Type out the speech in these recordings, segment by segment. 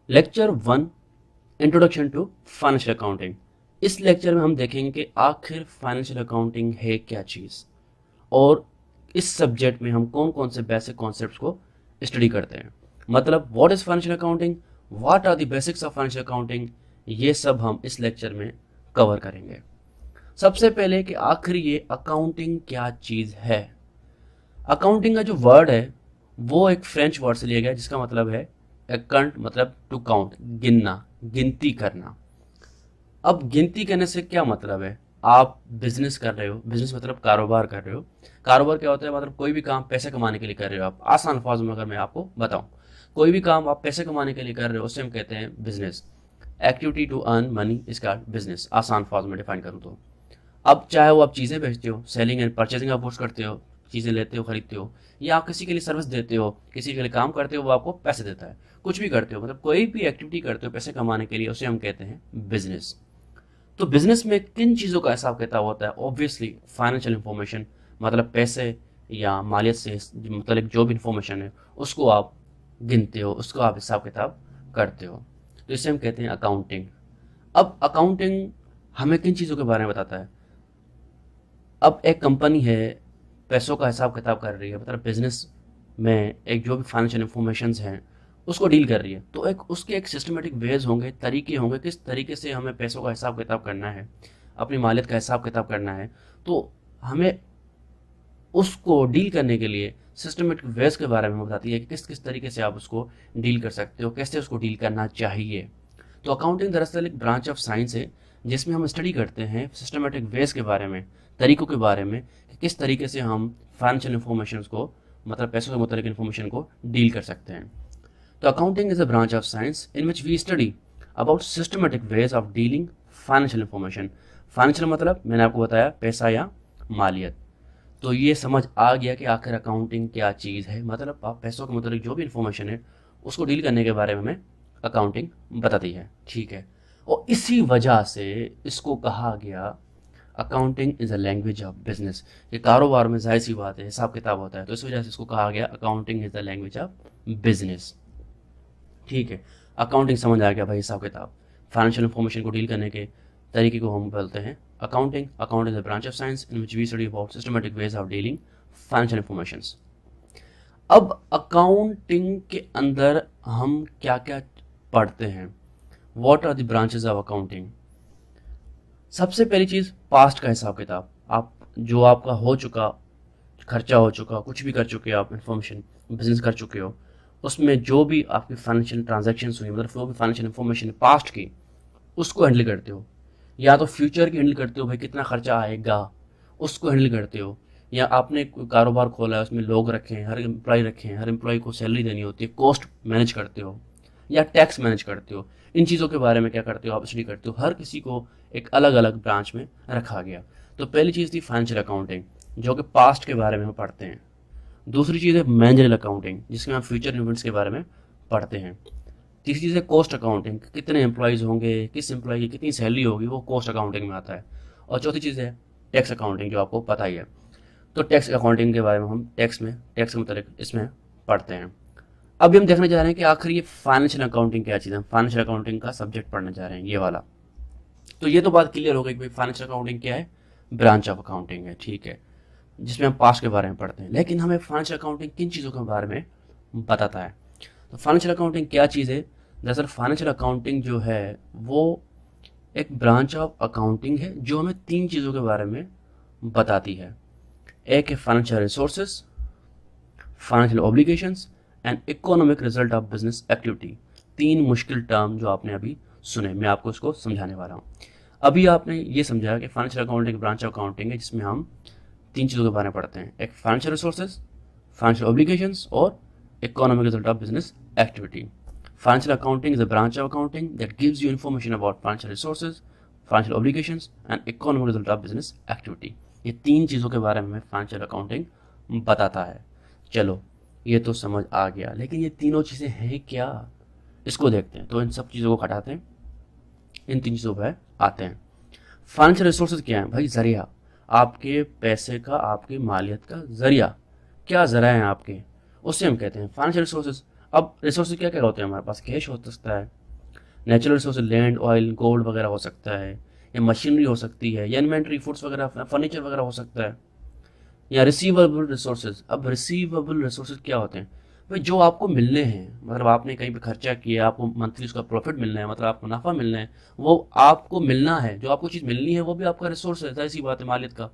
Lecture 1, introduction to financial accounting. इस lecture में हम देखेंगे कि आखिर फाइनेंशियल अकाउंटिंग है क्या चीज़, और इस सब्जेक्ट में हम कौन कौन से बेसिक कॉन्सेप्ट्स को स्टडी करते हैं। मतलब what is financial accounting, what are the basics of financial accounting, ये सब हम इस लेक्चर में कवर करेंगे। सबसे पहले कि आखिर ये अकाउंटिंग क्या चीज़ है। अकाउंटिंग का जो वर्ड है वो एक फ्रेंच वर्ड से लिया गया जिसका मतलब है अकाउंट, मतलब टू काउंट, गिनना, गिनती करना। अब गिनती करने से क्या मतलब है, आप बिजनेस कर रहे हो, बिजनेस मतलब कारोबार कर रहे हो। कारोबार क्या होता है, मतलब कोई भी काम पैसे कमाने के लिए कर रहे हो आप। आसान अल्फाज में अगर मैं आपको बताऊं, कोई भी काम आप पैसे कमाने के लिए कर रहे हो उसे हम कहते हैं business. Activity to earn money is called business, आसान अल्फाज में डिफाइन करूँ तो। अब चाहे वो आप चीज़ें बेचते हो, सेलिंग एंड परचेजिंग आप पोस्ट करते हो, चीज़ें लेते हो, खरीदते हो, या आप किसी के लिए सर्विस देते हो, किसी के लिए काम करते हो, वो आपको पैसे देता है। कुछ भी करते हो, मतलब कोई भी एक्टिविटी करते हो पैसे कमाने के लिए, उसे हम कहते हैं बिजनेस। तो बिजनेस में किन चीज़ों का हिसाब किताब होता है? ऑब्वियसली फाइनेंशियल इंफॉर्मेशन, मतलब पैसे या मालियत से मतलब जो भी इंफॉर्मेशन है उसको आप गिनते हो, उसको आप हिसाब किताब करते हो। तो इसे हम कहते हैं अकाउंटिंग। अब अकाउंटिंग हमें किन चीज़ों के बारे में बताता है? अब एक कंपनी है, पैसों का हिसाब किताब कर रही है, मतलब बिजनेस में एक जो भी फाइनेंशियल इंफॉर्मेशंस हैं उसको डील कर रही है, तो एक उसके एक सिस्टमेटिक वेज होंगे, तरीके होंगे किस तरीके से हमें पैसों का हिसाब किताब करना है, अपनी मालियत का हिसाब किताब करना है। तो हमें उसको डील करने के लिए सिस्टमेटिक वेज के बारे में बताती है कि किस किस तरीके से आप उसको डील कर सकते हो, कैसे उसको डील करना चाहिए। तो अकाउंटिंग दरअसल एक ब्रांच ऑफ साइंस है जिसमें हम स्टडी करते हैं सिस्टमेटिक वेज के बारे में, तरीकों के बारे में कि किस तरीके से हम फाइनेंशियल इंफॉर्मेशन को, मतलब पैसों के मुताबिक इंफॉर्मेशन को डील कर सकते हैं। तो accounting is a branch of science in which we study about systematic ways of dealing financial information. Financial मतलब मैंने आपको बताया पैसा या मालियत। तो ये समझ आ गया कि आखिर अकाउंटिंग क्या चीज़ है, मतलब आप पैसों के मुताबिक जो भी इंफॉर्मेशन है उसको डील करने के बारे में हमें अकाउंटिंग बताती है, ठीक है। और इसी वजह से इसको कहा गया accounting is a language of business. ये कारोबार में जाहिर सी बात है हिसाब किताब होता है, तो इस वजह से इसको कहा गया accounting is the language of business, ठीक है। अकाउंटिंग समझ आ गया भाई, हिसाब किताब, फाइनेंशियल इंफॉर्मेशन को डील करने के तरीके को हम बोलते हैं accounting. Accounting is a branch of science in which we study about systematic ways of dealing financial information. अब अकाउंटिंग के अंदर हम क्या क्या पढ़ते हैं, what are the branches of accounting. सबसे पहली चीज़ पास्ट का हिसाब किताब। आप जो आपका हो चुका, खर्चा हो चुका, कुछ भी कर चुके हो आप, इन्फॉर्मेशन बिजनेस कर चुके हो, उसमें जो भी आपकी फाइनेंशियल ट्रांजैक्शंस हुई, मतलब जो भी फाइनेंशियल इन्फॉर्मेशन पास्ट की, उसको हैंडल करते हो। या तो फ्यूचर की हैंडल करते हो, भाई कितना खर्चा आएगा, उसको हैंडल करते हो। या आपने कोई कारोबार खोला है, उसमें लोग रखे हैं, हर एम्प्लॉय रखे हैं, हर एम्प्लॉय को सैलरी देनी होती है, कॉस्ट मैनेज करते हो या टैक्स मैनेज करते हो। इन चीज़ों के बारे में क्या करते हो आप, स्टडी करते हो। हर किसी को एक अलग अलग ब्रांच में रखा गया। तो पहली चीज़ थी फाइनेंशियल अकाउंटिंग, जो कि पास्ट के बारे में हम पढ़ते हैं। दूसरी चीज़ है मैनेजरियल अकाउंटिंग, जिसमें हम फ्यूचर इवेंट्स के बारे में पढ़ते हैं। तीसरी चीज़ है कॉस्ट अकाउंटिंग, कितने एम्प्लॉयज़ होंगे, किस एम्प्लॉय की कितनी सैलरी होगी, वो कॉस्ट अकाउंटिंग में आता है। और चौथी चीज़ है टैक्स अकाउंटिंग, जो आपको पता ही है। तो टैक्स अकाउंटिंग के बारे में हम टैक्स के मतलब इसमें पढ़ते हैं। अभी हम देखने जा रहे हैं कि आखिर ये फाइनेंशियल अकाउंटिंग क्या चीज़ है। फाइनेंशियल अकाउंटिंग का सब्जेक्ट पढ़ने जा रहे हैं, ये वाला। तो ये तो बात क्लियर हो गई कि भाई फाइनेंशियल अकाउंटिंग क्या है, ब्रांच ऑफ अकाउंटिंग है, ठीक है, जिसमें हम पास्ट के बारे में पढ़ते हैं। लेकिन हमें फाइनेंशियल अकाउंटिंग किन चीज़ों के बारे में बताता है? तो फाइनेंशियल अकाउंटिंग क्या चीज़ है? दरअसल फाइनेंशियल अकाउंटिंग जो है वो एक ब्रांच ऑफ अकाउंटिंग है जो हमें तीन चीज़ों के बारे में बताती है। एक है financial resources, financial obligations and economic result of business activity. तीन मुश्किल टर्म जो आपने अभी सुने, मैं आपको इसको समझाने वाला हूँ। अभी आपने ये समझा कि financial accounting branch of accounting है जिसमें हम तीन चीज़ों के बारे में पढ़ते हैं, एक फाइनेंशियल रिसोर्सेज, फाइनेंशियल ऑब्लिगेशंस और economic result of business activity. Financial accounting is a branch of accounting that gives you information about financial resources, financial obligations and economic result of business activity। ये तीन चीज़ों के बारे में हमें financial accounting बताता है। चलो ये तो समझ आ गया, लेकिन ये तीनों चीज़ें हैं क्या, इसको देखते हैं। तो इन सब चीज़ों को हटाते हैं, इन तीन चीज़ों पर आते हैं। फाइनेंशियल रिसोर्सेज क्या है भाई? जरिया, आपके पैसे का, आपकी मालियत का जरिया, क्या जरिया हैं आपके, उससे हम कहते हैं फाइनेंशियल रिसोर्सेज। अब रिसोर्सेज क्या क्या होते हैं हमारे पास? कैश हो सकता है, natural resource land, oil, gold वगैरह हो सकता है, या मशीनरी हो सकती है, या इन्वेंट्री, फूड्स वगैरह, फर्नीचर वगैरह हो सकता है, या रिसीवेबल रिसोर्सेज। अब रिसीवेबल रिसोर्सेज क्या होते हैं भाई? जो आपको मिलने हैं, मतलब आपने कहीं पे खर्चा किया, आपको मंथली उसका प्रॉफिट मिलना है, मतलब आपको मुनाफा मिलना है, वो आपको मिलना है। जो आपको चीज़ मिलनी है वो भी आपका रिसोर्स है, ऐसी बात है मालिक का।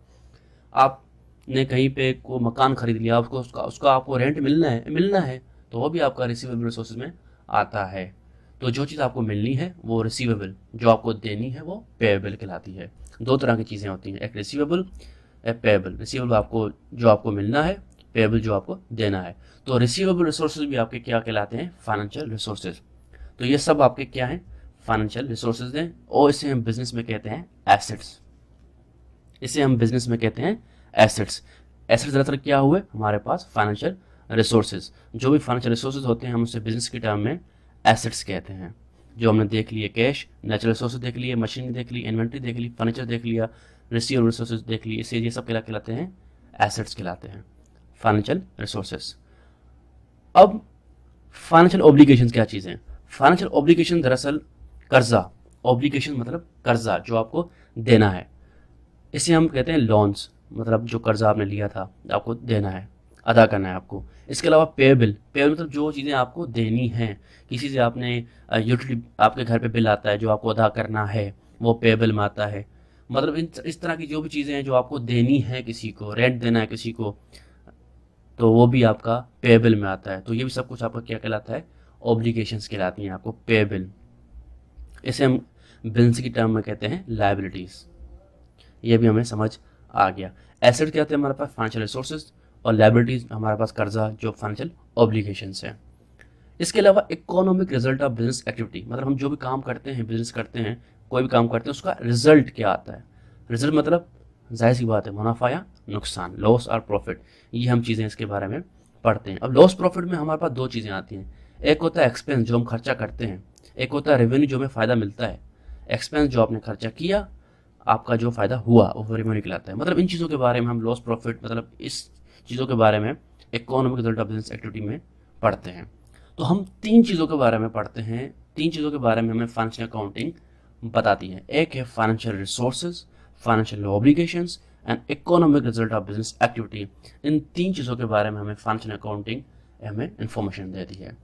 आपने कहीं पे को मकान खरीद लिया, आपको उसका उसका आपको रेंट मिलना है, तो वो भी आपका रिसीवेबल रिसोर्सेज में आता है। तो जो चीज़ आपको मिलनी है वो रिसीवेबल, जो आपको देनी है वो पेएबल कहलाती है। दो तरह की चीज़ें होती हैं, एक रिसीवेबल, एक पेएबल। रिसीवेबल आपको जो आपको मिलना है, पेएबल जो आपको देना है। तो रिसीवेबल रिसोर्सेज भी आपके क्या कहलाते हैं? Financial resources. तो ये सब आपके क्या हैं? फाइनेंशियल रिसोर्सेज हैं, और इसे हम बिजनेस में कहते हैं एसेट्स। इसे हम बिजनेस में कहते हैं एसेट्स। एसेट्स दरअसल क्या हुए? हमारे पास फाइनेंशियल रिसोर्सेज। जो भी फाइनेंशियल रिसोर्सेज होते हैं हम उसे बिजनेस के टर्म में एसेट्स कहते हैं। जो हमने देख लिए, कैश, नेचुरल रिसोर्सेज देख लिए, मशीनरी देख ली, इन्वेंट्री देख ली, फर्नीचर देख लिया, रिसीवेबल रिसोर्सेज देख लिए, इसे ये सब क्या कहलाते हैं? एसेट्स कहलाते हैं, फाइनेंशियल रिसोर्सेज। अब फाइनेंशियल ऑब्लिगेशन क्या चीज़ है? फाइनेंशियल ऑब्लिगेशन दरअसल कर्जा, ऑब्लिगेशन मतलब कर्जा जो आपको देना है, इसे हम कहते हैं लोन्स। मतलब जो कर्जा आपने लिया था आपको देना है, अदा करना है आपको। इसके अलावा पेएबल, पेएबल मतलब जो चीज़ें आपको देनी हैं, किसी से आपने यूटिलिटी, आपके घर पे बिल आता है जो आपको अदा करना है, वो पेएबल में आता है। मतलब इस तरह की जो भी चीज़ें हैं जो आपको देनी है, किसी को रेंट देना है किसी को, तो वो भी आपका पेएबल में आता है। तो ये भी सब कुछ आपका क्या कहलाता है? ऑब्लिगेशंस कहलाती हैं आपको, पेएबल। इसे हम बिजनेस की टर्म में कहते हैं लायबिलिटीज़। ये भी हमें समझ आ गया। एसेट क्या होते हैं हमारे पास? फाइनेंशियल रिसोर्सेज, और लायबिलिटीज हमारे पास कर्जा, जो फाइनेंशियल ऑब्लिगेशंस हैं। इसके अलावा economic result of business activity, मतलब हम जो भी काम करते हैं, बिजनेस करते हैं, कोई भी काम करते हैं, उसका रिजल्ट क्या आता है? रिजल्ट मतलब जाहिर सी बात है मुनाफा या नुकसान, लॉस और प्रॉफिट। ये हम चीज़ें इसके बारे में पढ़ते हैं। अब लॉस प्रॉफिट में हमारे पास दो चीज़ें आती हैं। एक होता है एक्सपेंस जो हम खर्चा करते हैं, एक होता है रेवेन्यू जो हमें फ़ायदा मिलता है। एक्सपेंस जो आपने खर्चा किया, आपका जो फ़ायदा हुआ वो रेवेन्यू कहलाता है। मतलब इन चीज़ों के बारे में हम लॉस प्रॉफिट, मतलब इस चीज़ों के बारे में economic result of business activity में पढ़ते हैं। तो हम तीन चीज़ों के बारे में पढ़ते हैं, तीन चीज़ों के बारे में हमें फाइनेंशियल अकाउंटिंग बताती है। एक है financial resources, financial obligations and economic result of business activity. इन तीन चीज़ों के बारे में हमें फाइनेंशियल अकाउंटिंग हमें इंफॉर्मेशन देती है।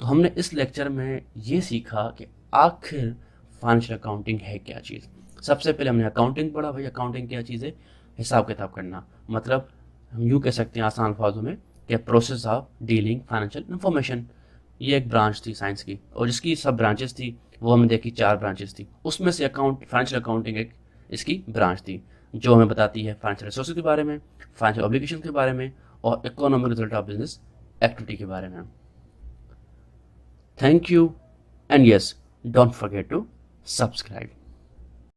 तो हमने इस लेक्चर में ये सीखा कि आखिर फाइनेंशियल अकाउंटिंग है क्या चीज़। सबसे पहले हमने अकाउंटिंग पढ़ा। भाई अकाउंटिंग क्या चीज़ है? हिसाब किताब करना। मतलब हम यूँ कह सकते हैं आसान अल्फाजों में कि process of dealing financial information. ये एक ब्रांच थी साइंस की, और जिसकी सब ब्रांचेस थी वो हमने देखी, 4 ब्रांचेस थी। उसमें से फाइनेंशियल अकाउंटिंग एक इसकी ब्रांच थी, जो हमें बताती है फाइनेंशियल रिसोर्सेज के बारे में, फाइनेंशियल ऑब्लिगेशन के बारे में, और economic result of business activity के बारे में। Thank you, and yes, don't forget to subscribe.